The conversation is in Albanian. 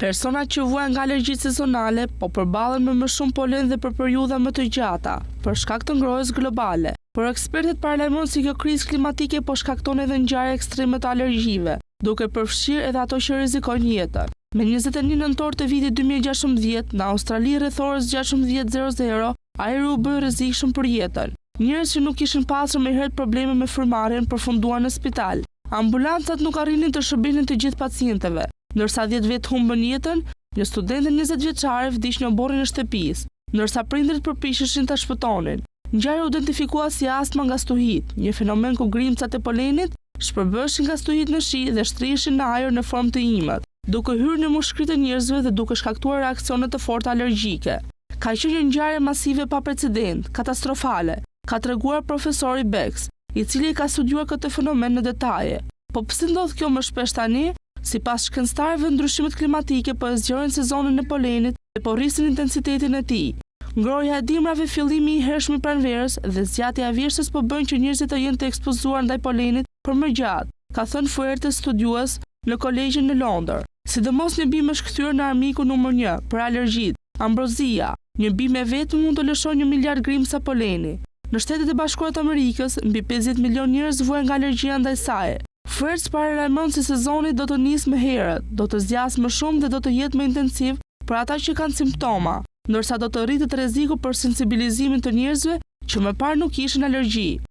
Personat që vuajnë nga alergjitë sezonale po përballen me më shumë polen dhe për periudha më të gjata, për shkak të ngrohjes globale. Por ekspertët paralajmërojnë se kjo krizë klimatike po shkakton edhe ngjarje ekstreme të alergjive, duke përfshirë edhe ato që rrezikojnë jetën. Me 21 nëntor të vitit 2016, në Australi rreth orës 16:00, ajri u bë rrezikshëm për jetën. Njerëz që nuk kishin pasur më herët probleme me frymarrjen përfunduan në spital. Ambulancat nuk arrinin të shërbinin të gjithë pacientëve. Ndërsa 10 vjet humbën jetën, një studente 20 vjeçare vdiq në oborrin e shtëpisë, ndërsa prindërit përpiqeshin ta shpëtonin. Ngjarja u identifikua si astma nga stuhit, një fenomen ku grimcat e polenit shpërbëheshin nga stuhit në shi dhe shtriheshin në ajër në formë të imët, duke hyrë në mushkrit e njerëzve dhe duke shkaktuar reaksione të forta alergjike. Ka qenë një ngjarje masive pa precedent, katastrofale, ka treguar profesori Bex, i cili ka studiuar këtë fenomen në detaje. Po pse ndodh kjo më shpesh tani? Sipas shkencëtarëve, ndryshimet klimatike po e zgjorin sezonin e polenit dhe po rrisin intensitetin e tij. Ngrohja e dimrave, fillimi i hershëm i pranverës dhe zgjatja e vjeshtës po bëjnë që njerëzit të jenë të ekspozuar ndaj polenit për më gjatë, ka thënë Fuertes, studiues në Kolegjin në Londër. Sidomos një bimë është kthyer në armiku numër 1 për alergjitë, ambrozia. Një bimë vetëm mund të lëshojë 1 miliard grimca poleni. Në Shtetet e Bashkuara të Amerikës, mbi 50 milion njerëz vuajnë nga alergjia ndaj saj. Fuertes paralajmëron se sezoni do të nisë më herët, do të zgjasë më shumë dhe do të jetë më intensiv për ata që kanë simptoma, ndërsa do të rritet rreziku për sensibilizimin të njerëzve që më parë nuk kishin alergji.